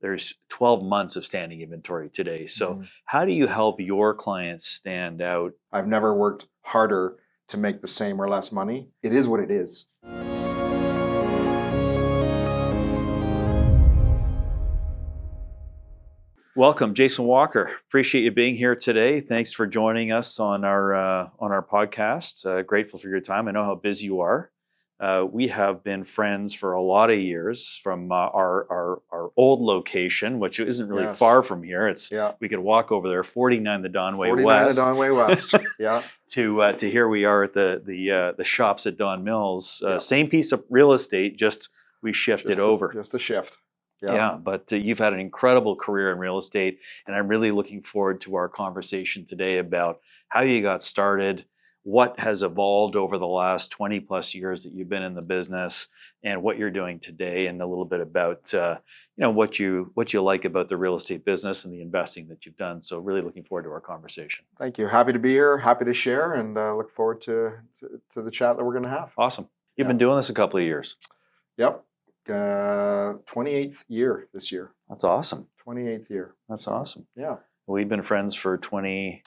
there's 12 months of standing inventory today. So Mhm. how do you help your clients stand out? I've never worked harder to make the same or less money. It is what it is. Welcome, Jason Walker. Appreciate you being here today. Thanks for joining us on our podcast. Grateful for your time. I know how busy you are. We have been friends for a lot of years from our old location, which isn't really Yes. far from here. Yeah. We could walk over there, 49 the Donway 49 West, the Donway West. Yeah. to here we are at the shops at Don Mills. Yeah. Same piece of real estate, just we shifted over. Just a shift. Yeah, but you've had an incredible career in real estate, and I'm really looking forward to our conversation today about how you got started, what has evolved over the last 20 plus years that you've been in the business, and what you're doing today, and a little bit about what you like about the real estate business and the investing that you've done. So really looking forward to our conversation. Thank you. Happy to be here. Happy to share, and look forward to the chat that we're going to have. Awesome. You've Yeah. been doing this a couple of years. Yep. 28th year this year. That's awesome. 28th year. That's awesome. Yeah. We've been friends for 20.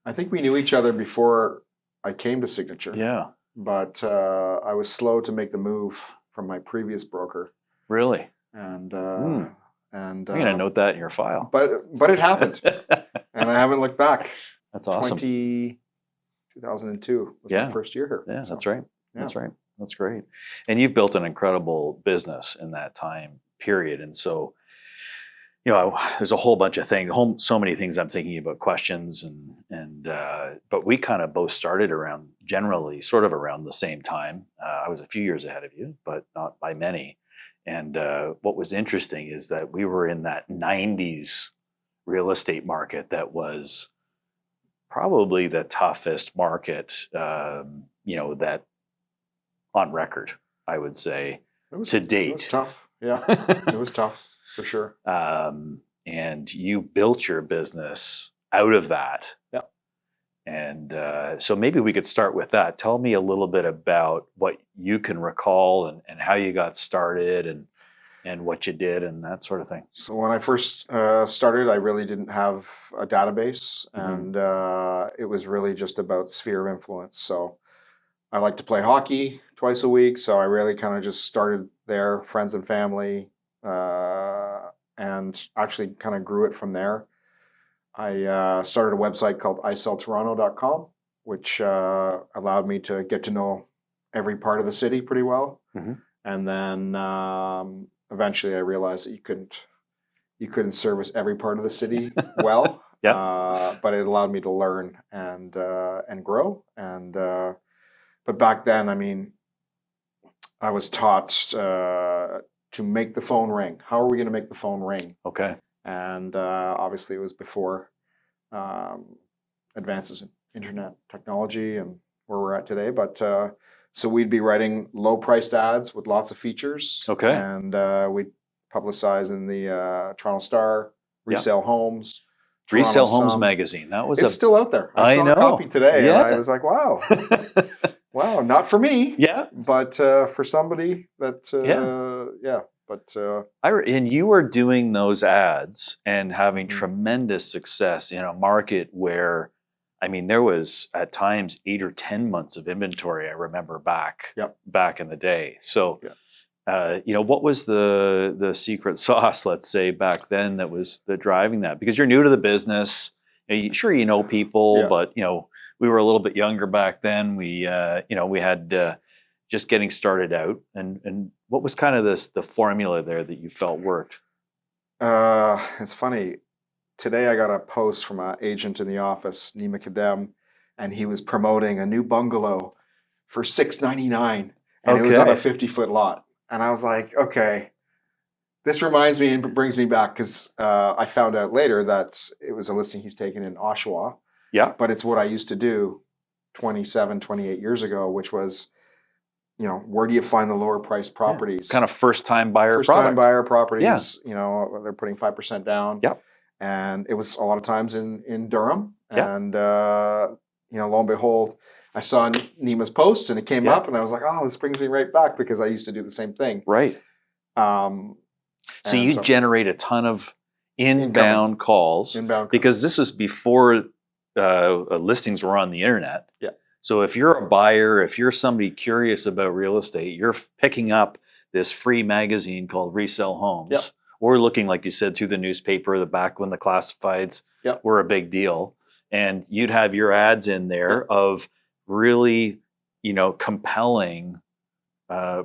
I think we knew each other before I came to Signature. Yeah. But I was slow to make the move from my previous broker. Really? And I'm going to note that in your file. But it happened, and I haven't looked back. That's awesome. 2002 was my first year here. Yeah, so. that's right. Yeah. That's right. That's great. And you've built an incredible business in that time period. And so, there's a whole bunch of things, so many things I'm thinking about, questions, but we kind of both started sort of around the same time. I was a few years ahead of you, but not by many. And what was interesting is that we were in that 90s real estate market that was probably the toughest market, that on record, I would say, to date. It was tough. Yeah, it was tough for sure. And you built your business out of that. Yeah. And so maybe we could start with that. Tell me a little bit about what you can recall and how you got started and what you did and that sort of thing. So when I first started, I really didn't have a database, and it was really just about sphere of influence. So I like to play hockey twice a week, so I really kind of just started there, friends and family, and actually kind of grew it from there. I started a website called iselltoronto.com, which allowed me to get to know every part of the city pretty well. Mm-hmm. And then eventually I realized that you couldn't service every part of the city well. Yeah. But it allowed me to learn and grow. And but back then, I mean, I was taught to make the phone ring. How are we going to make the phone ring? Okay. And obviously, it was before advances in internet technology and where we're at today. But so we'd be writing low-priced ads with lots of features. Okay. And we'd publicize in the Toronto Star, Resale Homes. Resale Toronto Homes Sun. magazine. That was It's still out there. I saw know. a copy today, Yeah. and I was like, wow. Wow, not for me. Yeah. But for somebody that, yeah. But and you were doing those ads and having Mhm. tremendous success in a market where, I mean, there was at times 8 or 10 months of inventory. I remember back in the day. So, what was the secret sauce, let's say, back then that was the driving that? Because you're new to the business. Sure, you know people, but we were a little bit younger back then. We had just getting started out, and what was kind of the formula there that you felt worked? it's funny. Today I got a post from an agent in the office, Nima Kadem, and he was promoting a new bungalow for $699, and it was on a 50-foot lot. And I was like, okay, this reminds me and brings me back, because I found out later that it was a listing he's taken in Oshawa. Yeah. But it's what I used to do 28 years ago, which was, where do you find the lower priced properties? Kind of first-time buyer properties. Yeah. They're putting 5% down. Yep. And it was a lot of times in Durham. And, lo and behold, I saw Nima's post and it came up, and I was like, oh, this brings me right back, because I used to do the same thing. Right. So And you generate a ton of inbound calls inbound because this was before listings were on the internet. Yeah. So if you're a buyer, if you're somebody curious about real estate, you're picking up this free magazine called Resell Homes, Yep. or looking, like you said, through the newspaper, the back when the classifieds Yep. were a big deal, and you'd have your ads in there of really, compelling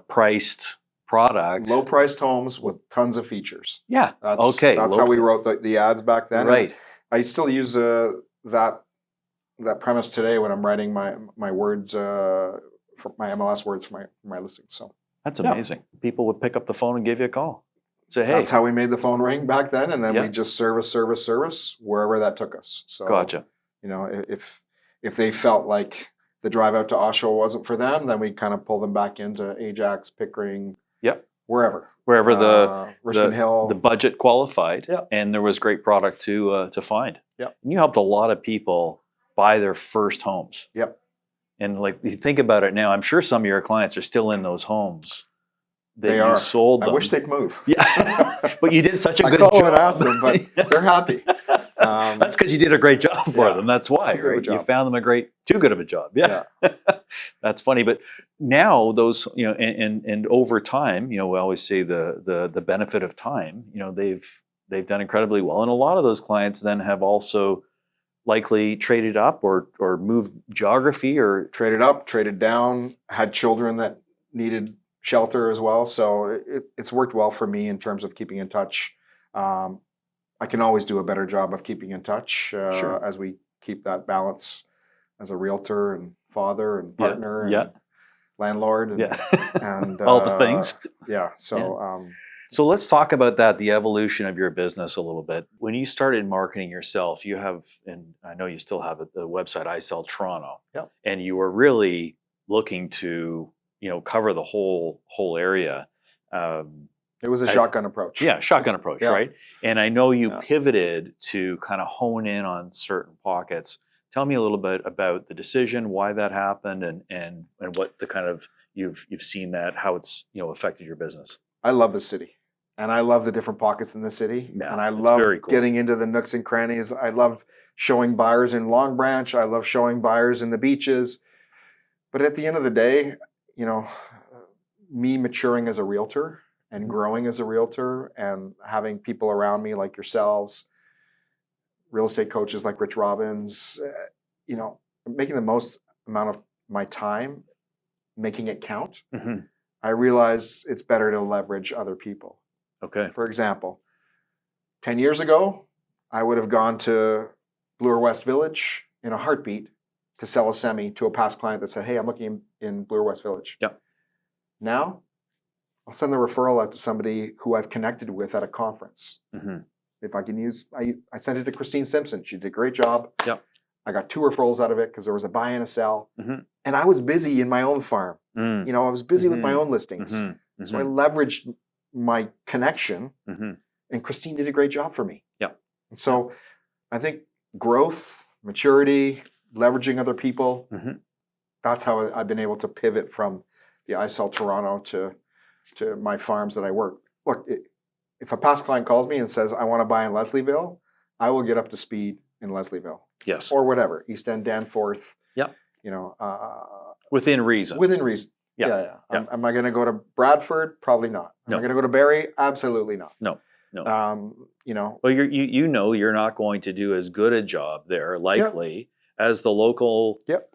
priced products. low priced homes with tons of features. Yeah. That's how we wrote the ads back then. Right. And I still use that premise today when I'm writing my words for my MLS words for my listings. So That's amazing. People would pick up the phone and give you a call. Say, hey. that's how we made the phone ring back then, and then Yeah. we just service wherever that took us. So Gotcha. If they felt like the drive out to Oshawa wasn't for them, then we kind of pull them back into Ajax, Pickering, Yep. wherever the Richmond Hill. the budget qualified, Yep. and there was great product to find. Yep. And you helped a lot of people buy their first homes. Yep. And like you think about it now, I'm sure some of your clients are still in those homes that They you are. sold I them. wish they'd move. Yeah, but you did such a I good call job. them and ask them, but they're happy. That's because you did a great job for Yeah. them. That's why, Too good of a right? You job. found them too good of a job. Yeah. That's funny. But now those, and over time, we always say the benefit of time, they've done incredibly well. And a lot of those clients then have also likely traded up or moved geography or Traded up, traded down, had children that needed shelter as well. So it's worked well for me in terms of keeping in touch. I can always do a better job of keeping in touch Sure. as we keep that balance as a realtor and father and partner Yeah. and landlord and, and all the things. Yeah. So So let's talk about that, the evolution of your business a little bit. When you started marketing yourself, you have, and I know you still have it, the website I Sell Toronto. Yep. And you were really looking to, cover the whole area. it was a shotgun approach. Yeah, shotgun approach, Yeah. right? And I know you Yeah. pivoted to kind of hone in on certain pockets. Tell me a little bit about the decision, why that happened, and what the kind of you've seen that, how it's affected your business. I love the city. And I love the different pockets in the city. Yeah, and I it's love very cool. getting into the nooks and crannies. I love showing buyers in Long Branch. I love showing buyers in the beaches. But at the end of the day, me maturing as a realtor and growing as a realtor and having people around me like yourselves, real estate coaches like Rich Robbins, making the most amount of my time, making it count. Mm-hmm. I realize it's better to leverage other people. Okay. For example, 10 years ago, I would have gone to Bloor West Village in a heartbeat to sell a semi to a past client that said, hey, I'm looking in Bloor West Village. Yep. Now, I'll send the referral out to somebody who I've connected with at a conference. Mm-hmm. If I can use, I sent it to Christine Simpson. She did a great job. Yep. I got 2 referrals out of it because there was a buy and a sell. Mm-hmm. And I was busy in my own farm. Mm. I was busy with my Mhm. own listings. Mm-hmm. So I leveraged my connection, Mm-hmm. and Christine did a great job for me. Yep. And so I think growth, maturity, leveraging other people, Mhm. that's how I've been able to pivot from the I Sell Toronto to my farms that I work. Look, if a past client calls me and says, I want to buy in Leslieville, I will get up to speed in Leslieville Yes. or whatever, East End, Danforth. Yep. Within reason. Within reason. Yeah. Yeah. Am I going to go to Bradford? Probably not. Am No. I going to go to Barrie? Absolutely not. No. Well, Well, you're not going to do as good a job there, likely, as the local, Yep.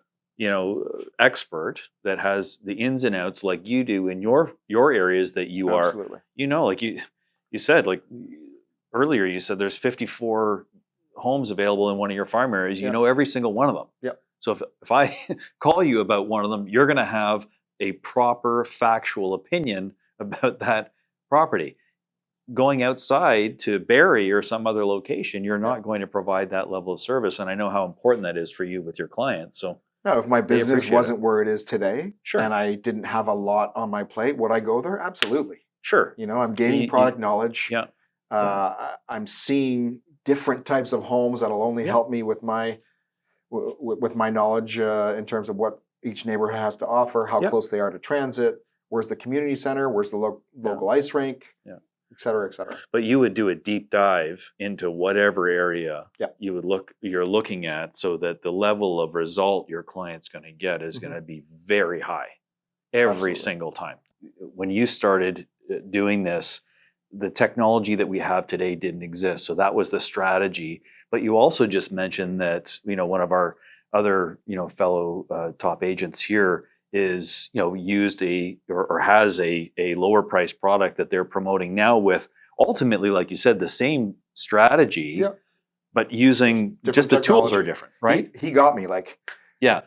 expert that has the ins and outs like you do in your areas that you absolutely. are. Like you said, like earlier, you said there's 54 homes available in one of your farm areas. You Yep. know every single one of them. Yep. So if I call you about one of them, you're going to have a proper factual opinion about that property. Going outside to Barrie or some other location, you're not going to provide that level of service. And I know how important that is for you with your clients. So No, if my business appreciate wasn't where it is today, Sure. and I didn't have a lot on my plate, would I go there? Absolutely. sure. I'm gaining product knowledge. Yeah. I'm seeing different types of homes that'll only Yeah. help me with my knowledge in terms of what each neighborhood has to offer, how Yeah. close they are to transit, where's the community center, where's the local ice rink. Yeah. et cetera, et cetera. But you would do a deep dive into whatever area Yeah. you're looking at, so that the level of result your client's going to get is going to be very high every Absolutely. single time. When you started doing this, the technology that we have today didn't exist. So that was the strategy. But you also just mentioned that, one of our other, fellow top agents here is, used or has a lower price product that they're promoting now with ultimately, like you said, the same strategy, Yeah. but using Different just the tools technology. are different, right? He got me, like, Yeah.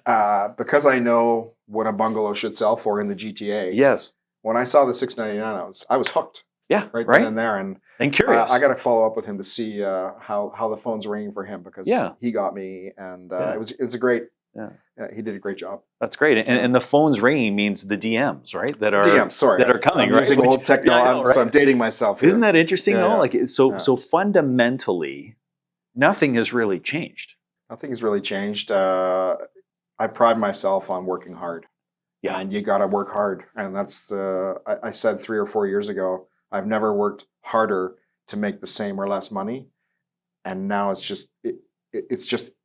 because I know what a bungalow should sell for in the GTA. Yes. When I saw the $699, I was hooked. Yeah. Right Right. then and there, and curious. I got to follow up with him to see how the phone's ringing for him, because Yeah. he got me, and Yeah. it was a great. Yeah. He did a great job. That's great. And, Yeah. and the phone's ringing means the DMs, right? That are DM, sorry, that are coming, I'm right? using old technology, Yeah, I know, right? so I'm dating myself here. Isn't that interesting Yeah, though? yeah. Like so Yeah. so fundamentally, nothing has really changed. Nothing has really changed. I pride myself on working hard. Yeah. And you got to work hard. And that's, I said 3 or 4 years ago, I've never worked harder to make the same or less money. And now it's just, it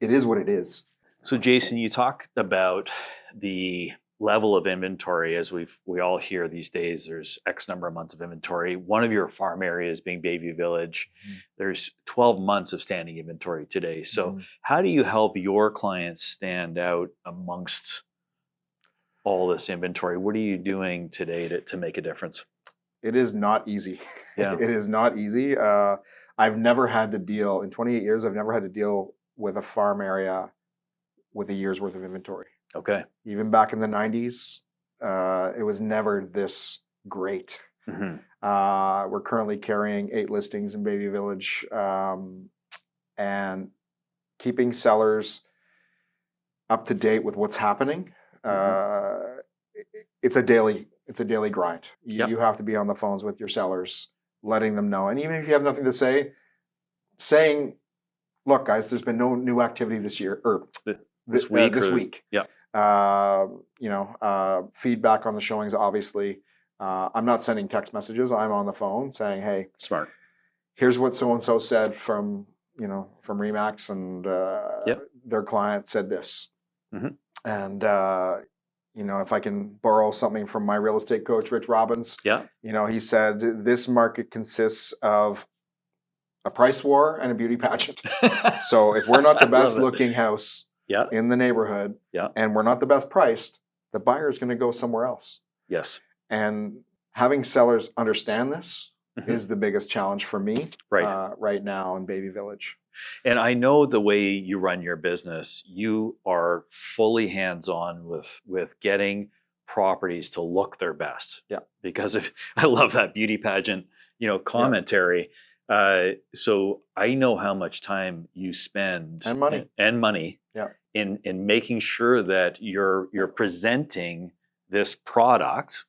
is what it is. So Jason, you talked about the level of inventory. As we all hear these days, there's X number of months of inventory. One of your farm areas being Bayview Village, there's 12 months of standing inventory today. So how do you help your clients stand out amongst all this inventory? What are you doing today to make a difference? It is not easy. Yeah. It is not easy. I've never had to deal, in 28 years, I've never had to deal with a farm area with a year's worth of inventory. Okay. Even back in the 90s, it was never this great. We're currently carrying 8 listings in Bayview Village, and keeping sellers up to date with what's happening. It's a daily grind. You have to be on the phones with your sellers, letting them know. And even if you have nothing to say, saying, look, guys, there's been no new activity this year, or this week. Yeah. Feedback on the showings, obviously. I'm not sending text messages. I'm on the phone saying, hey, smart. Here's what so-and-so said from Remax, and their client said this. And, if I can borrow something from my real estate coach, Rich Robbins, he said, this market consists of a price war and a beauty pageant. So if we're not the best looking house in the neighborhood, and we're not the best priced, the buyer is going to go somewhere else. Yes. And having sellers understand this is the biggest challenge for me right now in Bayview Village. And I know the way you run your business, you are fully hands-on with getting properties to look their best. Yeah. Because I love that beauty pageant, commentary. So I know how much time you spend and money in making sure that you're presenting this product,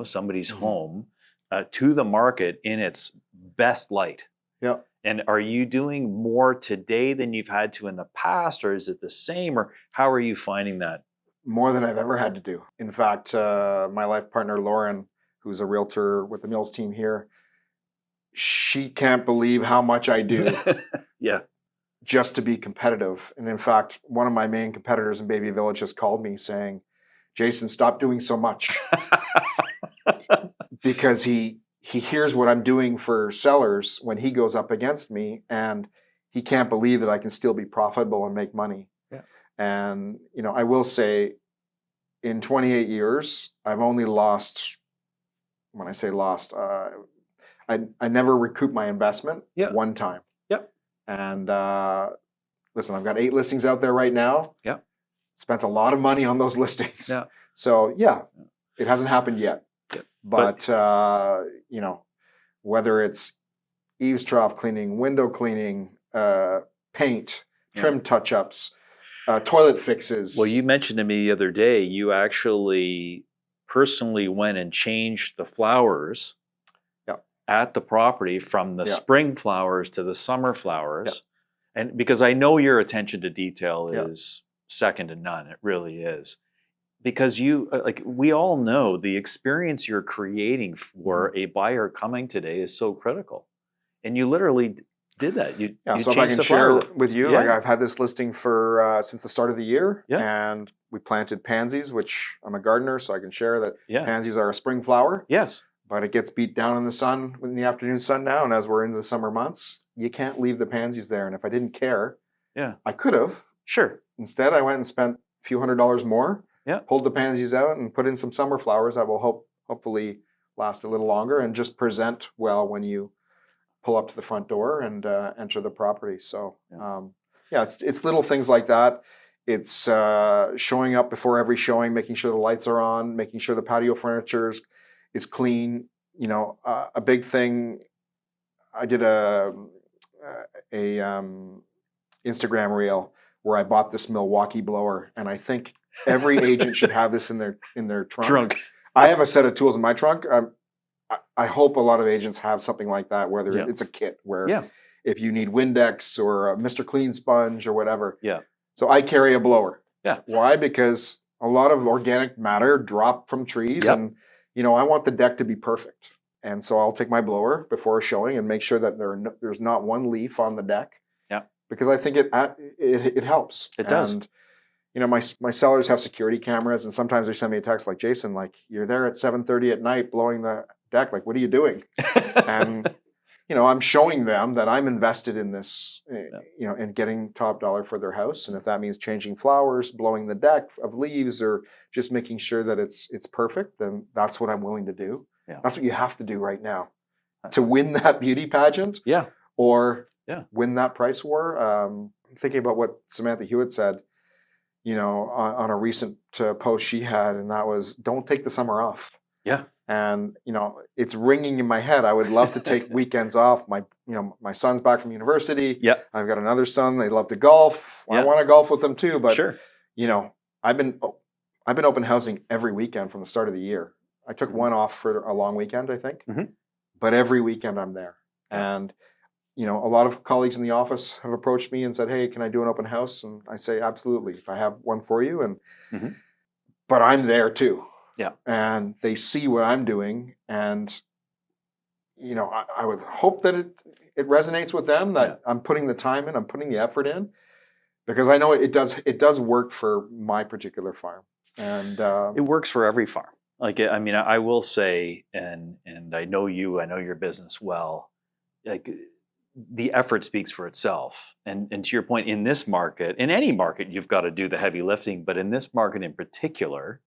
somebody's home, to the market in its best light. Yeah. And are you doing more today than you've had to in the past, or is it the same, or how are you finding that? More than I've ever had to do. In fact, my life partner, Lauren, who's a realtor with the Mills team here, she can't believe how much I do just to be competitive. And in fact, one of my main competitors in Bayview Village has called me saying, Jason, stop doing so much. Because he hears what I'm doing for sellers when he goes up against me, and he can't believe that I can still be profitable and make money. Yeah. And, I will say in 28 years, I've only lost, when I say lost, I never recouped my investment one time. Yep. And listen, I've got 8 listings out there right now. Yeah. Spent a lot of money on those listings. Yeah. So it hasn't happened yet. But whether it's eaves trough cleaning, window cleaning, paint, trim touch-ups, toilet fixes. Well, you mentioned to me the other day, you actually personally went and changed the flowers at the property from the spring flowers to the summer flowers. And because I know your attention to detail is second to none, it really is. because you like we all know the experience you're creating for a buyer coming today is so critical, and you literally did that. You Yeah, you so if I changed can the share flower. with you, like Yeah, I've had this listing for since the start of the year, yeah, and we planted pansies, which I'm a gardener, so I can share that yeah, pansies are a spring flower, yes, but it gets beat down in the sun, in the afternoon sun now, and as we're into the summer months, you can't leave the pansies there. And if I didn't care, yeah, I could have. sure, Instead, I went and spent a few $100s more, yeah, pulled the pansies out, and put in some summer flowers that will hopefully last a little longer and just present well when you pull up to the front door and enter the property. So yeah, yeah, it's little things like that. It's showing up before every showing, making sure the lights are on, making sure the patio furniture is clean. You know, a big thing. I did a Instagram reel where I bought this Milwaukee blower, and I think every agent should have this in their trunk. drunk, I have a set of tools in my trunk. I hope a lot of agents have something like that, whether yeah, it's a kit where yeah, if you need Windex or a Mr. Clean sponge or whatever. yeah, So I carry a blower. yeah, Why? Because a lot of organic matter drop from trees, yep, and I want the deck to be perfect. And so I'll take my blower before a showing and make sure that there's not one leaf on the deck, yeah, because I think it helps. it does, And my sellers have security cameras, and sometimes they send me a text like, Jason, like you're there at 7:30 at night blowing the deck. Like, what are you doing? And I'm showing them that I'm invested in this, yeah, in getting top dollar for their house. And if that means changing flowers, blowing the deck of leaves, or just making sure that it's perfect, then that's what I'm willing to do. yeah, That's what you have to do right now to win that beauty pageant yeah, or yeah, win that price war. I'm thinking about what Samantha Hewitt said, on a recent post she had, and that was, don't take the summer off. yeah, And it's ringing in my head. I would love to take weekends off. My son's back from university. yeah, I've got another son. They love to golf. I yeah, want to golf with them too. But sure, I've been open housing every weekend from the start of the year. I took one off for a long weekend, I think, mm-hmm. but every weekend I'm there. Yeah. And a lot of colleagues in the office have approached me and said, "Hey, can I do an open house?" And I say, "Absolutely, if I have one for you." And Mm-hmm. but I'm there too. Yeah. And they see what I'm doing, and I would hope that it resonates with them, that I'm putting the time in, I'm putting the effort in, because I know it does work for my particular farm, and It works for every farm. Like, I mean, I will say, and I know your business well. Like, the effort speaks for itself. And to your point, in this market, in any market, you've got to do the heavy lifting. But in this market in particular,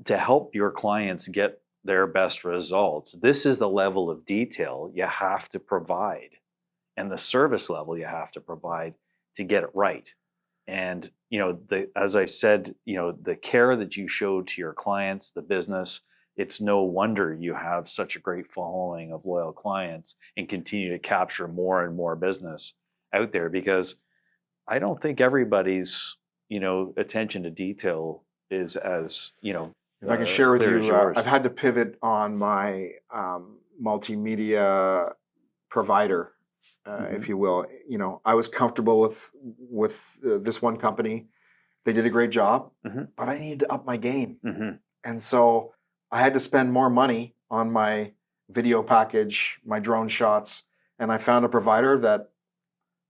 to help your clients get their best results, this is the level of detail you have to provide, and the service level you have to provide to get it right. And as I said, the care that you showed to your clients, the business, it's no wonder you have such a great following of loyal clients and continue to capture more and more business out there, because I don't think everybody's attention to detail is as if I can share with clear as you, yours. I've had to pivot on my multimedia provider, if you will. I was comfortable with this one company. They did a great job, but I needed to up my game. And so I had to spend more money on my video package, my drone shots, and I found a provider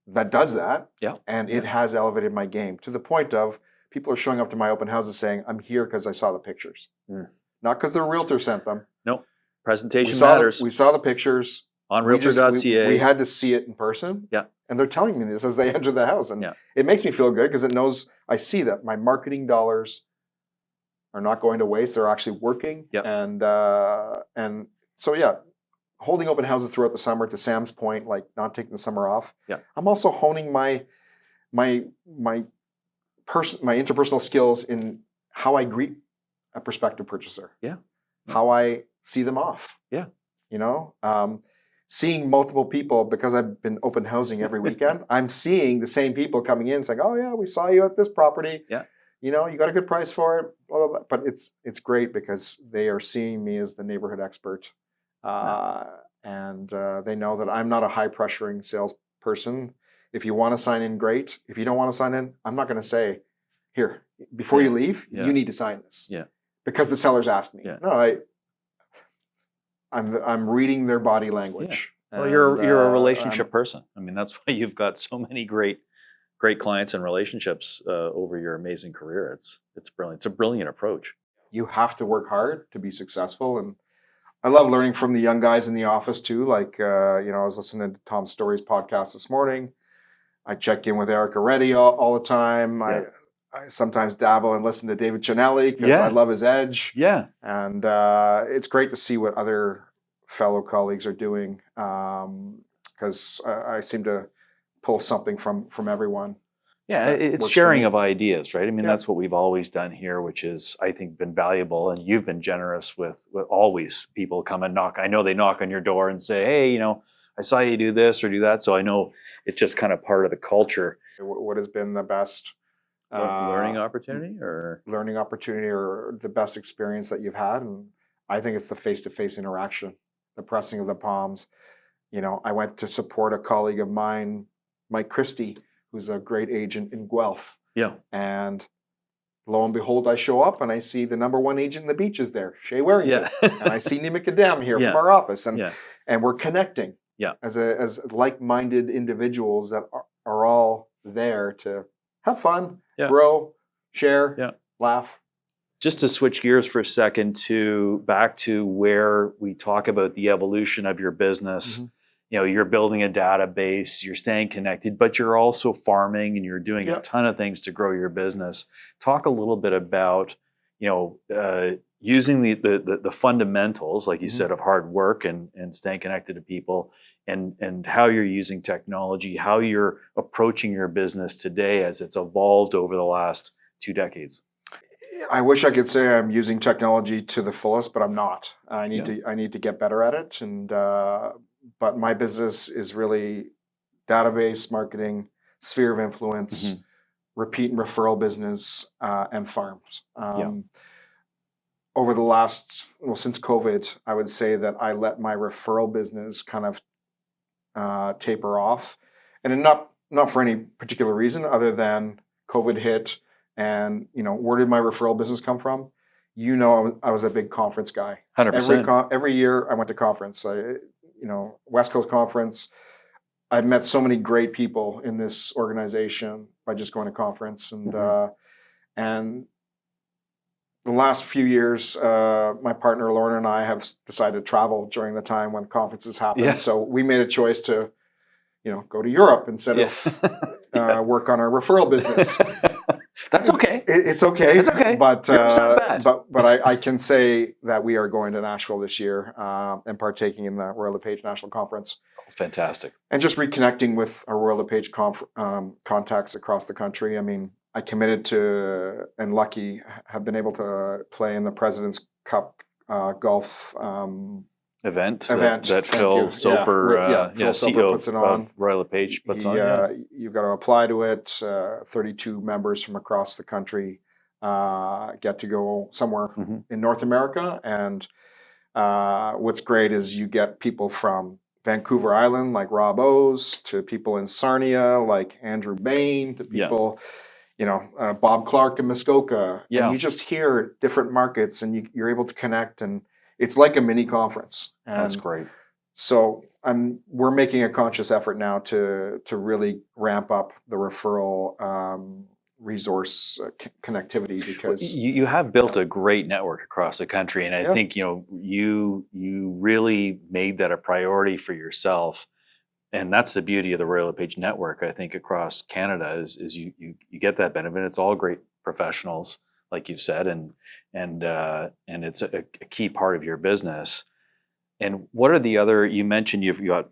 that does that. Yeah. And it has elevated my game to the point of people are showing up to my open houses saying, "I'm here because I saw the pictures." Not because their realtor sent them. Nope. Presentation We matters. saw the pictures. On realtor.ca. We had to see it in person. Yeah. And they're telling me this as they enter the house. And it makes me feel good because it knows I see that my marketing dollars are not going to waste. They're actually working. Yep. And so, yeah, holding open houses throughout the summer, to Sam's point, like not taking the summer off. Yeah. I'm also honing my interpersonal skills in how I greet a prospective purchaser. Yeah. How I see them off. Yeah. Seeing multiple people, because I've been open housing every weekend, I'm seeing the same people coming in saying, "Oh yeah, we saw you at this property. Yeah. You got a good price for it." Blah, blah, blah. But it's great because they are seeing me as the neighborhood expert. And they know that I'm not a high pressuring salesperson. If you want to sign in, great. If you don't want to sign in, I'm not going to say, here, before Yeah. you leave, Yeah. you need to sign this. Yeah. Because the sellers asked me. Yeah. No, I'm reading their body language. Well, you're a relationship I'm- person. I mean, that's why you've got so many great clients and relationships over your amazing career. It's brilliant. It's a brilliant approach. You have to work hard to be successful, and I love learning from the young guys in the office too. Like I was listening to Tom Story's podcast this morning. I check in with Eric Reddy all the time. Yeah. I sometimes dabble and listen to David Chinelli because I love his edge. Yeah. And it's great to see what other fellow colleagues are doing because I seem to pull something from everyone. Yeah, that it's works for sharing me. of ideas, right? I mean, Yeah. that's what we've always done here, which is, I think, been valuable. And you've been generous with always people come and knock. I know they knock on your door and say, hey, I saw you do this or do that. So I know it's just kind of part of the culture. What has been the best Learning opportunity or? learning opportunity or the best experience that you've had? And I think it's the face-to-face interaction, the pressing of the palms. I went to support a colleague of mine, Mike Christie, who's a great agent in Guelph. Yeah. And lo and behold, I show up and I see the number one agent in the beaches there, Shea Warrington. And I see Nima Kadam here Yeah. from our office. And Yeah. and we're connecting Yeah. as like-minded individuals that are all there to have fun, Yeah. grow, share, Yeah. laugh. Just to switch gears for a second back to where we talk about the evolution of your business. Mhm. You're building a database, you're staying connected, but you're also farming and you're doing a Yep. ton of things to grow your business. Talk a little bit about, using the fundamentals, like you Mhm. said, of hard work and staying connected to people, and how you're using technology, how you're approaching your business today as it's evolved over the last 2 decades. I wish I could say I'm using technology to the fullest, but I'm not. I need Yeah. to get better at it. And but my business is really database marketing, sphere of influence, Mhm. repeat and referral business, and farms. Yeah. Over the since COVID, I would say that I let my referral business kind of taper off, and not for any particular reason other than COVID hit. And where did my referral business come from? I was a big conference guy. 100%. Every year I went to conference. West Coast conference. I've met so many great people in this organization by just going to conference, and Mhm. and the last few years, my partner Lauren and I have decided to travel during the time when conferences happen. Yeah. So we made a choice to, go to Europe instead Yeah. of work on our referral business. That's okay. It's okay. It's okay. But Europe's not bad. but I can say that we are going to Nashville this year and partaking in the Royal LePage National Conference. Fantastic. And just reconnecting with our Royal LePage contacts across the country. I mean, I committed to and lucky have been able to play in the President's Cup golf Event event. that Thank Phil you. Soper, Phil Soper CEO puts it of on. Royal LePage puts He, on. Yeah. You've got to apply to it. 32 members from across the country get to go somewhere Mhm. in North America. And what's great is you get people from Vancouver Island like Rob O's to people in Sarnia like Andrew Bain to Yeah. people, Bob Clark in Muskoka. Yeah. And you just hear different markets and you're able to connect, and it's like a mini conference. That's And great. so we're making a conscious effort now to really ramp up the referral resource connectivity because You have built a great network across the country, and I Yeah. think you really made that a priority for yourself, and that's the beauty of the Royal LePage network. I think across Canada is you get that benefit. It's all great professionals, like you've said, and it's a key part of your business. And what are the other? You mentioned you've got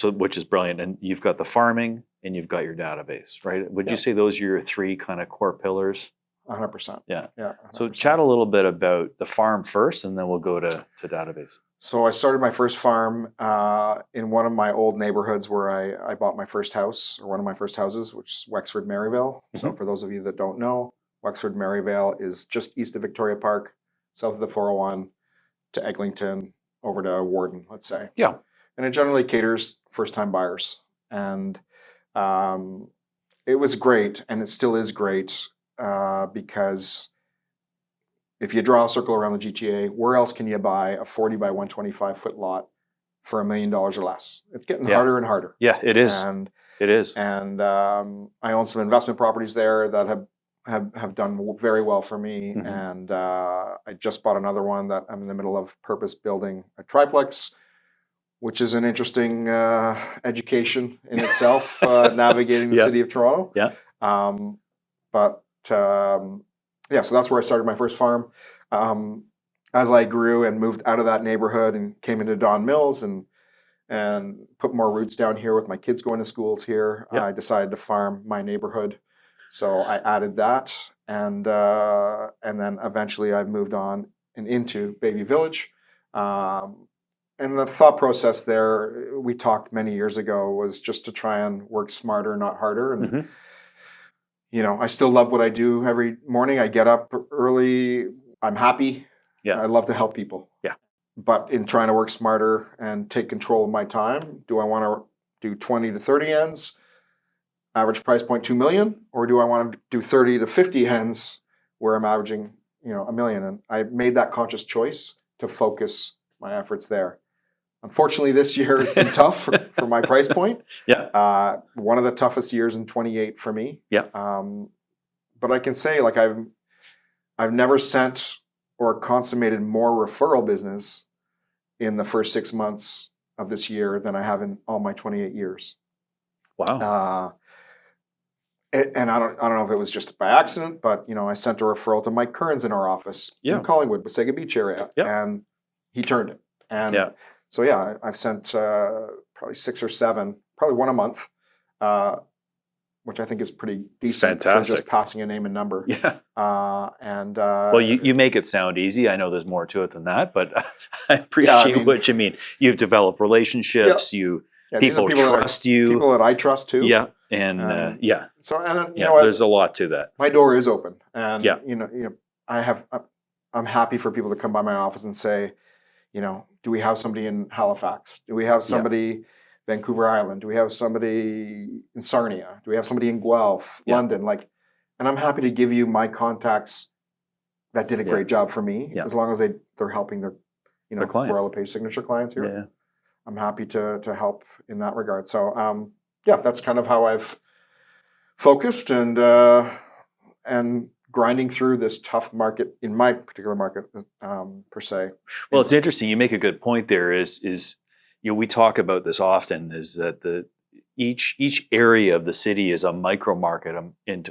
which is brilliant, and you've got the farming and you've got your database, right? Would Yeah. you say those are your 3 kind of core pillars? 100%. Yeah. Yeah. So 100%. chat a little bit about the farm first, and then we'll go to database. So I started my first farm in one of my old neighborhoods where I bought my first house, or one of my first houses, which is Wexford Maryvale. So Mhm. for those of you that don't know, Wexford Maryvale is just east of Victoria Park, south of the 401 to Eglinton, over to Warden, let's say. Yeah. And it generally caters first-time buyers. And it was great, and it still is great. because if you draw a circle around the GTA, where else can you buy a 40 by 125 foot lot for $1 million or less? It's getting harder and harder. Yeah, it is. And it is. And I own some investment properties there that have done very well for me. Mm-hmm. And I just bought another one that I'm in the middle of purpose building a triplex, which is an interesting education in itself, navigating the city of Toronto. Yeah. Yeah, so that's where I started my first farm. As I grew and moved out of that neighborhood and came into Don Mills and put more roots down here with my kids going to schools here, I decided to farm my neighborhood. So I added that, and then eventually I moved on and into Baby Village. And the thought process there, we talked many years ago, was just to try and work smarter, not harder. And you know, I still love what I do every morning. I get up early. I'm happy. Yeah. I love to help people. Yeah. But in trying to work smarter and take control of my time, do I want to do 20 to 30 hens, average price point 2 million, or do I want to do 30 to 50 hens where I'm averaging, you know, $1 million? And I made that conscious choice to focus my efforts there. Unfortunately, this year it's been tough for my price point. Yeah. One of the toughest years in 28 for me. Yeah. But I can say, like, I've never sent or consummated more referral business in the first 6 months of this year than I have in all my 28 years. Wow. And I don't know if it was just by accident, but you know, I sent a referral to Mike Kearns in our office in Collingwood, Wasaga Beach area, and he turned it. And so yeah, I've sent probably 6 or 7, probably one a month, which I think is pretty decent. Fantastic. For just passing a name and number. Yeah. Well, you make it sound easy. I know there's more to it than that, but I appreciate what you mean. You've developed relationships. People trust you. People that I trust too. Yeah. And So you know what? There's a lot to that. My door is open, and you know, I'm happy for people to come by my office and say, you know, do we have somebody in Halifax? Do we have somebody Vancouver Island? Do we have somebody in Sarnia? Do we have somebody in Guelph, London? Like, and I'm happy to give you my contacts that did a great job for me, as long as they're helping their, you know, Royal LePage signature clients here. Yeah. I'm happy to help in that regard. So that's kind of how I've focused and grinding through this tough market in my particular market per se. Well, it's interesting. You make a good point there. Is you know, we talk about this often, is that each area of the city is a micro market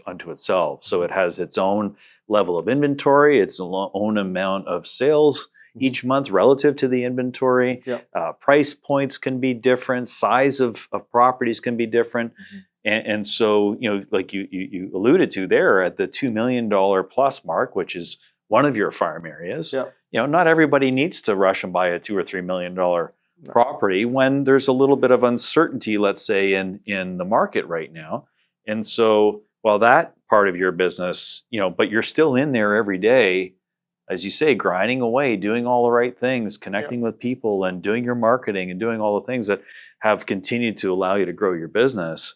unto itself. So it has its own level of inventory, its own amount of sales each month relative to the inventory. Price points can be different. Size of properties can be different. And so, you know, like you alluded to there, at the $2 million plus mark, which is one of your farm areas, you know, not everybody needs to rush and buy a $2 or $3 million property when there's a little bit of uncertainty, let's say, in the market right now. And so, while that part of your business, you know, but you're still in there every day, as you say, grinding away, doing all the right things, connecting with people and doing your marketing and doing all the things that have continued to allow you to grow your business.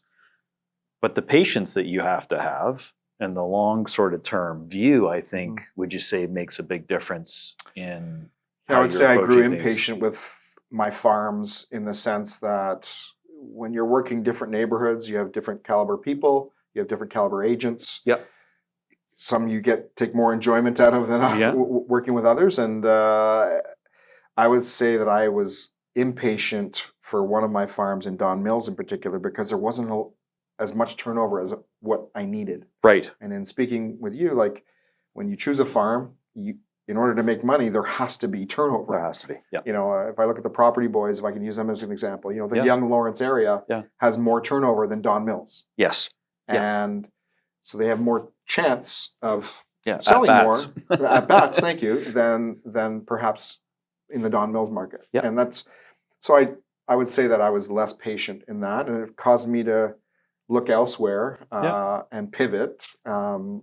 But the patience that you have to have and the long sort of term view, I think, would you say makes a big difference in I would say I grew impatient with my farms in the sense that when you're working different neighborhoods, you have different caliber people, you have different caliber agents. Some you take more enjoyment out of than working with others. And I would say that I was impatient for one of my farms in Don Mills in particular, because there wasn't as much turnover as what I needed. Right. And in speaking with you, like, when you choose a farm, in order to make money, there has to be turnover. There has to be. Yeah. You know, if I look at the property boys, if I can use them as an example, you know, the young Lawrence area has more turnover than Don Mills. Yes. And so they have more chance of selling more at bats, thank you, than perhaps in the Don Mills market. And that's, so I would say that I was less patient in that, and it caused me to look elsewhere and pivot. And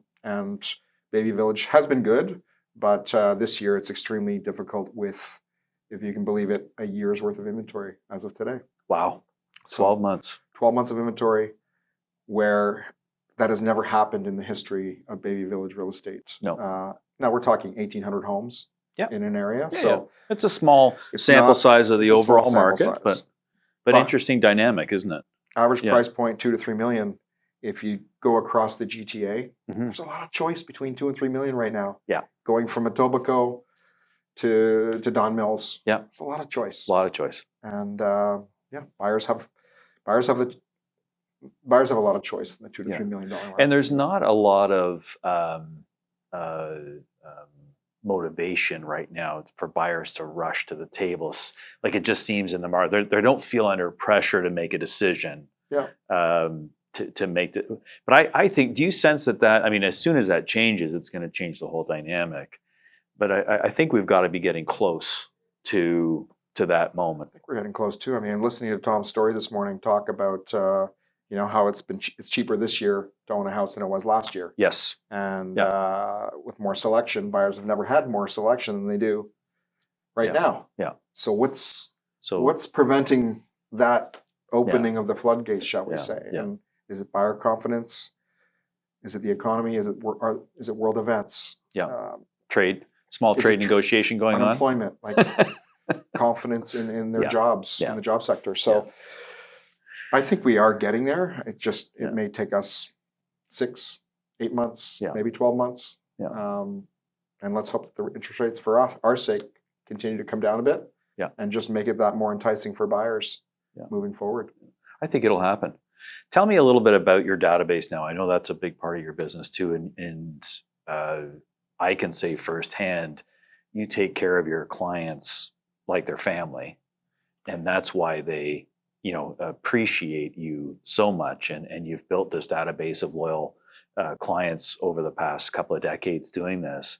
Baby Village has been good, but this year it's extremely difficult with, if you can believe it, a year's worth of inventory as of today. Wow. 12 months. 12 months of inventory, where that has never happened in the history of Baby Village real estate. No. Now we're talking 1,800 homes Yeah. in an area. Yeah, So it's a small it's sample not- size of the it's a small overall sample market, size. but interesting dynamic, isn't it? Average Yeah. price point, 2 to 3 million. If you go across the GTA, Mhm. there's a lot of choice between 2 and 3 million right now. Yeah. Going from Etobicoke to Don Mills. Yeah. It's a lot of choice. A lot of choice. And buyers have a lot of choice in the $2 to Yeah. $3 million market. And there's not a lot of motivation right now for buyers to rush to the tables. Like it just seems in the market, they don't feel under pressure to make a decision. Yeah. To make it, but I think, do you sense that? I mean, as soon as that changes, it's going to change the whole dynamic. But I think we've got to be getting close to that moment. I think we're getting close too. I mean, listening to Tom's story this morning talk about how it's cheaper this year to own a house than it was last year. Yes. And with more selection, buyers have never had more selection than they do right now. Yeah. So what's preventing that opening of the floodgates, shall we say? Yeah. And is it buyer confidence? Is it the economy? Is it world events? Yeah. Small trade negotiation going on. Unemployment, like confidence in their jobs, in the job sector. So I think we are getting there. It may take us 6, 8 months, maybe 12 months. Yeah. And let's hope that the interest rates for our sake continue to come down a bit. Yeah. And just make it that more enticing for buyers moving forward. I think it'll happen. Tell me a little bit about your database now. I know that's a big part of your business too, and I can say firsthand, you take care of your clients like their family, and that's why they, appreciate you so much. And you've built this database of loyal clients over the past couple of decades doing this.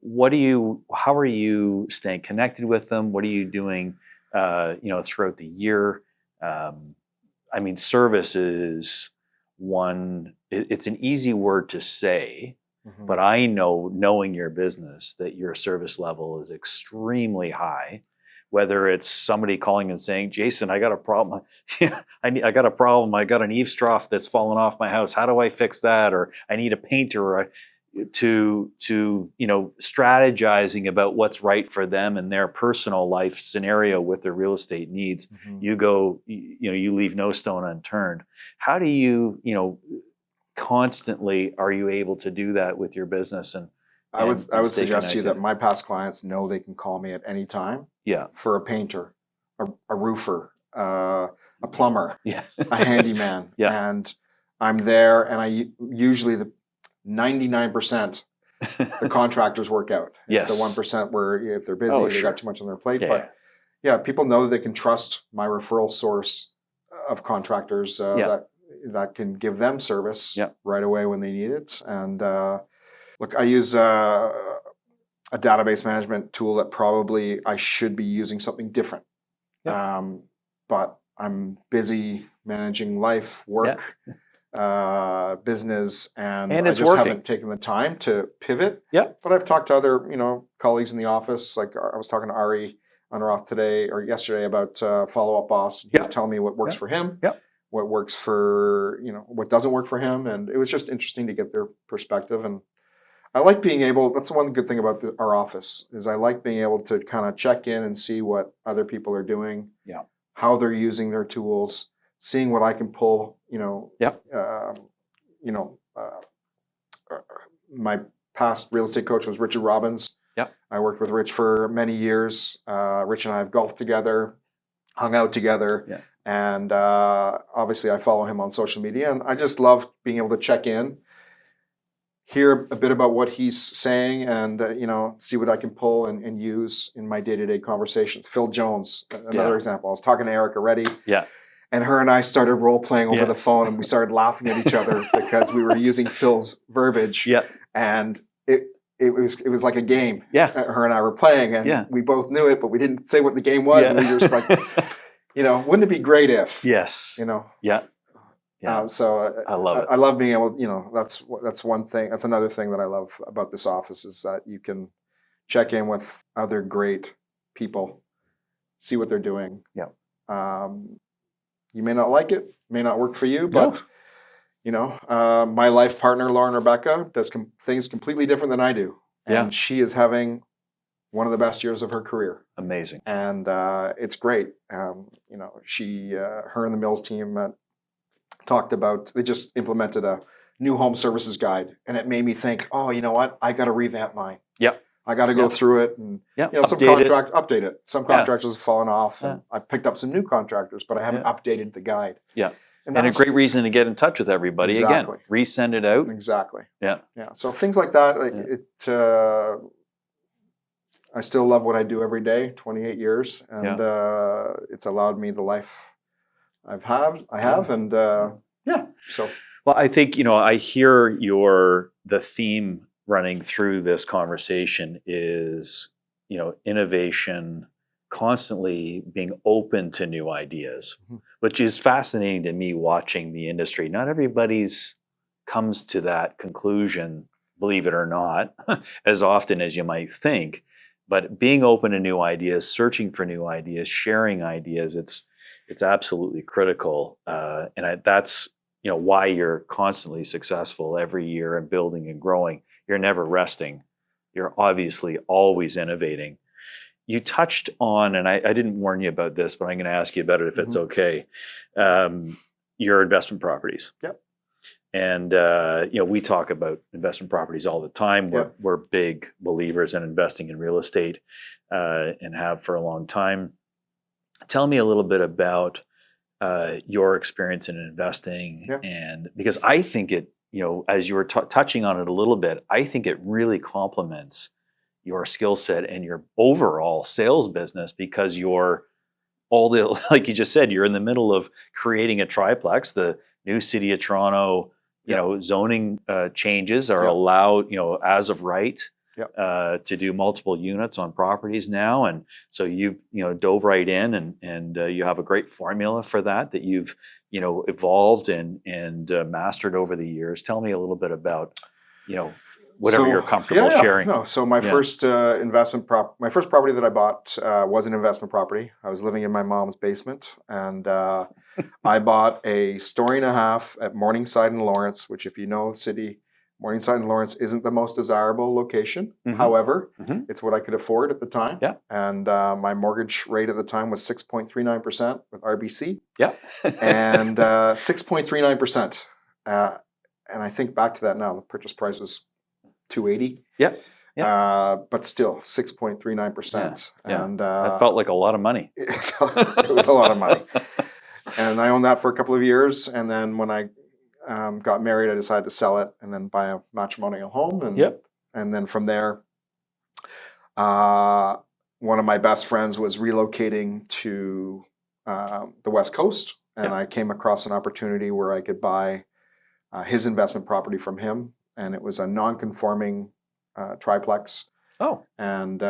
How are you staying connected with them? What are you doing, throughout the year? I mean, service is it's an easy word to say, but I know, knowing your business, that your service level is extremely high. Whether it's somebody calling and saying, Jason, I got a problem. I got a problem. I got an eaves trough that's fallen off my house. How do I fix that? Or I need a painter. To strategizing about what's right for them and their personal life scenario with their real estate needs. You leave no stone unturned. How do you, constantly are you able to do that with your business? And I would suggest to you that my past clients know they can call me at any time. Yeah. For a painter, a roofer, a plumber, a handyman. Yeah. And I'm there, and I usually 99% the contractors work out. It's the 1% where if they're busy, they got too much on their plate. But people know that they can trust my referral source of contractors that can give them service right away when they need it. And look, I use a database management tool that probably I should be using something different. But I'm busy managing life, work, business, and I just haven't taken the time to pivot. But I've talked to other, colleagues in the office. Like I was talking to Ari Unroth today or yesterday about Follow Up Boss. He was telling me what works for him, what works for, what doesn't work for him. And it was just interesting to get their perspective. And I like being able, that's one good thing about our office, is I like being able to kind of check in and see what other people are doing, how they're using their tools, seeing what I can pull, my past real estate coach was Richard Robbins. I worked with Rich for many years. Rich and I have golfed together, hung out together, and obviously I follow him on social media, and I just love being able to check in, hear a bit about what he's saying, and see what I can pull and use in my day-to-day conversations. Phil Jones, another example. I was talking to Erica Reddy. And her and I started role-playing over the phone, and we started laughing at each other because we were using Phil's verbiage. And it was like a game. Her and I were playing, and we both knew it, but we didn't say what the game was. And we were just like, wouldn't it be great if? So I love it. I love being able, that's one thing. That's another thing that I love about this office, is that you can check in with other great people, see what they're doing. You may not like it, may not work for you, but My life partner, Lauren Rebecca, does things completely different than I do. And she is having one of the best years of her career. Amazing. And it's great. Her and the Mills team talked about, they just implemented a new home services guide. And it made me think, oh, you know what? I got to revamp mine. Yep. I got to go through it and update it. Some contractors have fallen off. And I picked up some new contractors, but I haven't updated the guide. Yeah. And a great reason to get in touch with everybody again. Resend it out. Exactly. Yeah. Yeah. So things like that, I still love what I do every day, 28 years. And it's allowed me the life I have. And so. Well, I think, I hear the theme running through this conversation is, innovation, constantly being open to new ideas, which is fascinating to me watching the industry. Not everybody's comes to that conclusion, believe it or not, as often as you might think. But being open to new ideas, searching for new ideas, sharing ideas, it's absolutely critical. That's why you're constantly successful every year and building and growing. You're never resting. You're obviously always innovating. You touched on, and I didn't warn you about this, but I'm going to ask you about it if it's okay. Your investment properties. Yep. And we talk about investment properties all the time. We're big believers in investing in real estate and have for a long time. Tell me a little bit about your experience in investing, and because I think it, as you were touching on it a little bit, I think it really complements your skill set and your overall sales business, because like you just said, you're in the middle of creating a triplex. The new City of Toronto, zoning changes are allowed, as of right, to do multiple units on properties now. And so you've, dove right in and you have a great formula for that you've, evolved and mastered over the years. Tell me a little bit about, whatever you're comfortable sharing. No, so my first my first property that I bought was an investment property. I was living in my mom's basement, and I bought a story and a half at Morningside in Lawrence, which, if you know the city, Morningside in Lawrence isn't the most desirable location. However, it's what I could afford at the time. Yeah. And my mortgage rate at the time was 6.39% with RBC. Yeah. And 6.39%. And I think back to that now, the purchase price was $280. Yeah. But still 6.39%. Yeah. And that felt like a lot of money. It was a lot of money. And I owned that for a couple of years. And then when I got married, I decided to sell it and then buy a matrimonial home. And then from there, one of my best friends was relocating to the West Coast. And I came across an opportunity where I could buy his investment property from him. And it was a non-conforming triplex. Oh. And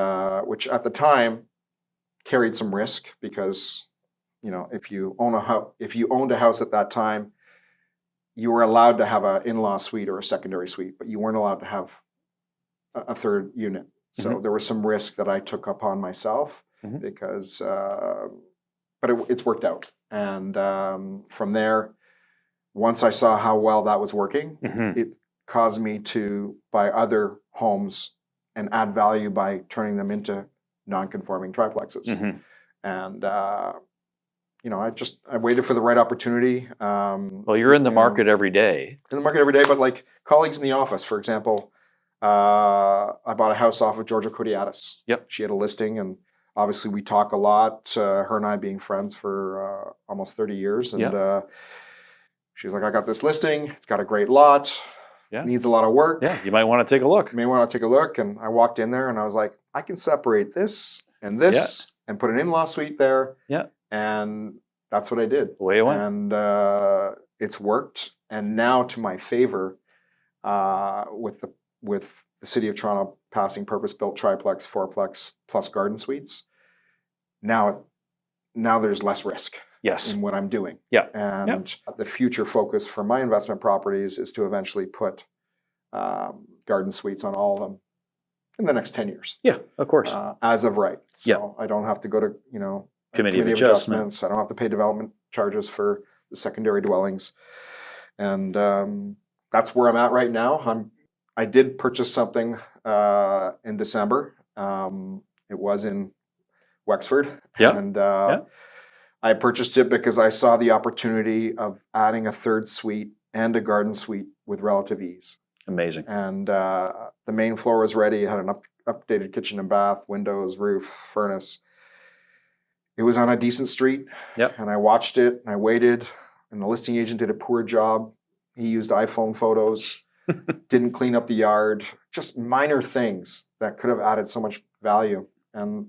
which at the time carried some risk, because if you owned a house at that time, you were allowed to have an in-law suite or a secondary suite, but you weren't allowed to have a third unit. So there was some risk that I took upon myself because, but it's worked out. And from there, once I saw how well that was working, it caused me to buy other homes and add value by turning them into non-conforming triplexes. And I waited for the right opportunity. Well, you're in the market every day. In the market every day, but like colleagues in the office, for example, I bought a house off of Georgia Kodiatis. Yep. She had a listing, and obviously we talk a lot, her and I being friends for almost 30 years. And she's like, I got this listing. It's got a great lot. Needs a lot of work. Yeah, you might want to take a look. You may want to take a look. And I walked in there and I was like, I can separate this and this and put an in-law suite there. Yeah. And that's what I did. Away it went. And it's worked. And now, to my favor, with the City of Toronto passing purpose-built triplex, fourplex plus garden suites, now there's less risk. Yes. In what I'm doing. Yeah. And the future focus for my investment properties is to eventually put garden suites on all of them in the next 10 years. Yeah, of course. As of right. So I don't have to go to, committee of adjustments. I don't have to pay development charges for the secondary dwellings. And that's where I'm at right now. I did purchase something in December. It was in Wexford, Yeah. and Yeah. I purchased it because I saw the opportunity of adding a third suite and a garden suite with relative ease. Amazing. And the main floor was ready. It had an updated kitchen and bath, windows, roof, furnace. It was on a decent street. Yep. And I watched it and I waited, and the listing agent did a poor job. He used iPhone photos, didn't clean up the yard, just minor things that could have added so much value. And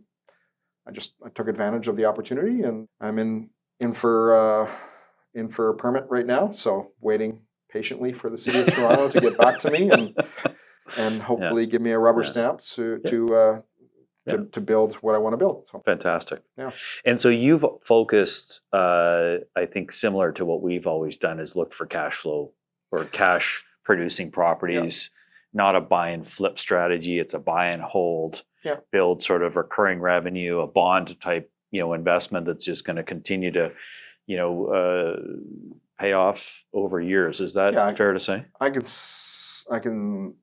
I took advantage of the opportunity, and I'm in for a permit right now. So waiting patiently for the city of Toronto to get back to me and hopefully give me a rubber stamp to build what I want to build. So. Fantastic. Yeah. And so you've focused, I think, similar to what we've always done, is look for cash flow or cash producing properties. Not a buy and flip strategy. It's a buy and hold. Build sort of recurring revenue, a bond type, investment that's just going to continue to, pay off over years. Is that fair to say? I can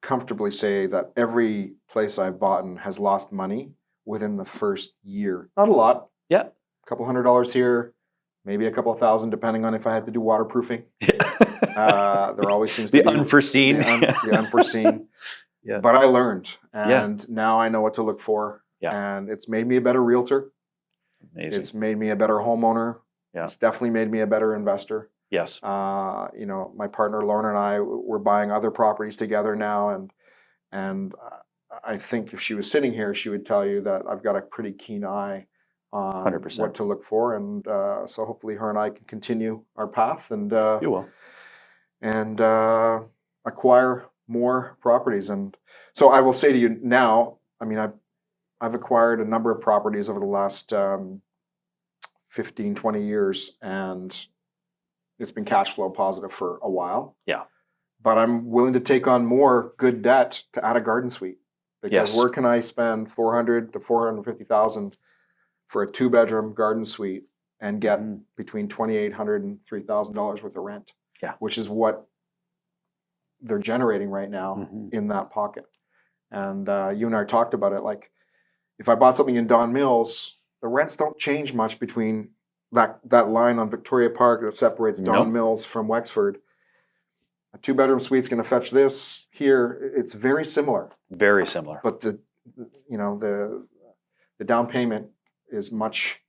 comfortably say that every place I've bought in has lost money within the first year. Not a lot. Yeah. A couple $100 here, maybe a couple $1,000, depending on if I had to do waterproofing. There always seems to be unforeseen. The unforeseen. Yeah. But I learned, and now I know what to look for. Yeah. And it's made me a better realtor. Amazing. It's made me a better homeowner. Yeah. It's definitely made me a better investor. Yes. My partner Lorna and I, we're buying other properties together now, and I think if she was sitting here, she would tell you that I've got a pretty keen eye on 100%. what to look for, and so hopefully her and I can continue our path and you will, and acquire more properties. And so I will say to you now, I mean, I've acquired a number of properties over the last 15, 20 years, and it's been cash flow positive for a while. Yeah. But I'm willing to take on more good debt to add a garden suite. Because where can I spend $400,000 to $450,000 for a 2-bedroom garden suite and get between $2,800 and $3,000 worth of rent? Yeah. Which is what they're generating right now in that pocket. And you and I talked about it. Like, if I bought something in Don Mills, the rents don't change much between that line on Victoria Park that separates Don Mills from Wexford. A 2-bedroom suite's going to fetch this here. It's very similar. Very similar. But the down payment is much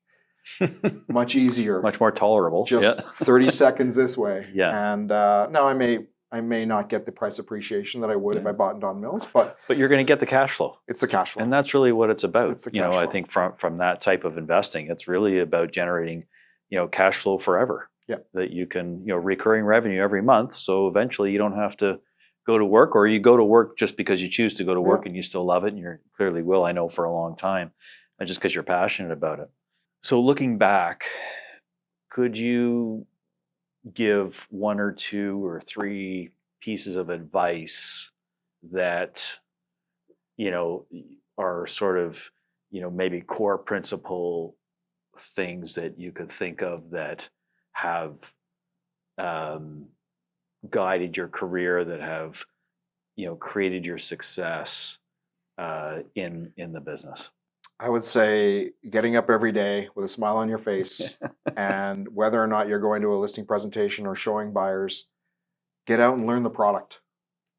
easier. Much more tolerable. Just 30 seconds this way. Yeah. And now I may not get the price appreciation that I would if I bought in Don Mills, but you're going to get the cash flow. It's the cash flow. And that's really what it's about. It's the cash flow. I think from that type of investing, it's really about generating, cash flow forever. Yeah. That you can, recurring revenue every month. So eventually you don't have to go to work, or you go to work just because you choose to go to work and you still love it, and you clearly will, I know, for a long time, and just because you're passionate about it. So looking back, could you give 1 or 2 or 3 pieces of advice that, are sort of, maybe core principle things that you could think of that have guided your career, that have, created your success in the business? I would say getting up every day with a smile on your face, and whether or not you're going to a listing presentation or showing buyers, get out and learn the product.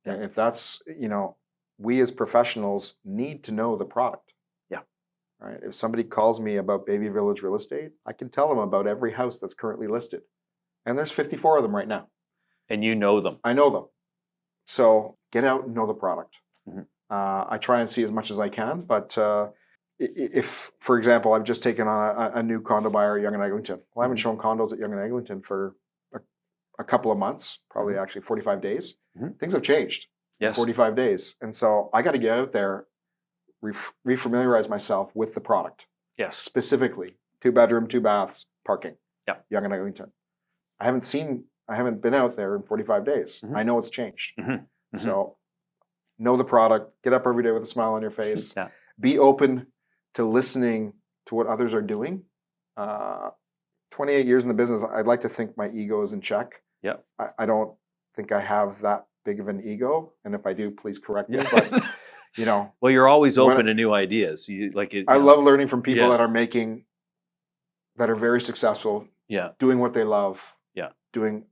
Yeah. If that's, we as professionals need to know the product. Yeah. Right. If somebody calls me about Baby Village real estate, I can tell them about every house that's currently listed. And there's 54 of them right now. And you know them. I know them. So get out and know the product. I try and see as much as I can, but if, for example, I've just taken on a new condo buyer at Yonge and Eglinton. Well, I haven't shown condos at Yonge and Eglinton for a couple of months, probably actually 45 days. Things have changed in 45 days. And so I got to get out there, refamiliarize myself with the product. Yes. Specifically, 2-bedroom, 2 baths, parking. Yeah. Yonge and Eglinton. I haven't been out there in 45 days. I know it's changed. So know the product, get up every day with a smile on your face, be open to listening to what others are doing. 28 years in the business, I'd like to think my ego is in check. Yeah. I don't think I have that big of an ego, and if I do, please correct me. Yeah. But you know, Well, you're always when open to new ideas. You like it. I You know, love learning from people yeah. that are very successful, Yeah. doing what they love, Yeah. doing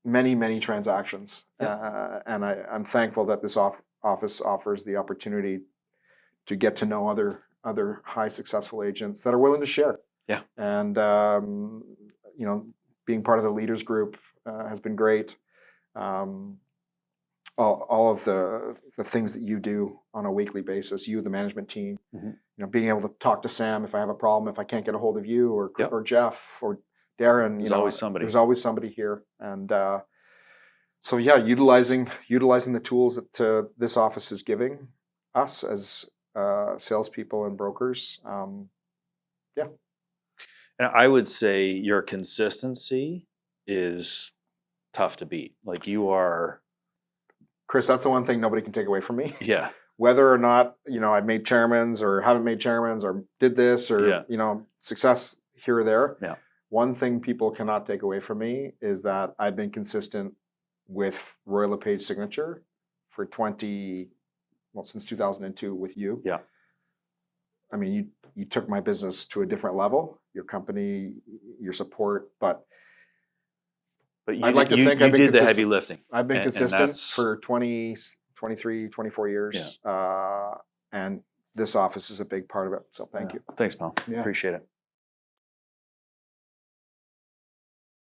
many transactions, Yeah. and I'm thankful that this office offers the opportunity to get to know other high successful agents that are willing to share. Yeah. And you know, being part of the leaders group has been great. Um, all of the things that you do on a weekly basis, you the management team, Mhm. you know, being able to talk to Sam if I have a problem, if I can't get a hold of you Yep. or Jeff or Darren, you There's know, always somebody. there's always somebody here. And so yeah, utilizing the tools that this office is giving us as salespeople and brokers. Yeah, And I would say your consistency is tough to beat. Like you are. Chris, that's the one thing nobody can take away from me. Yeah. Whether or not, you know, I've made chairmans or haven't made chairmans or did this or, Yeah. you know, success here or there. Yeah. One thing people cannot take away from me is that I've been consistent with Royal LePage Signature for since 2002 with you. Yeah. I mean, you took my business to a different level, your company, your support, but But I'd like to think you I've been did the consistent. heavy lifting. I've been And consistent that's for 20, 23, 24 years. And this office is a big part of it. So thank you. Thanks, Mel. Yeah. Appreciate it.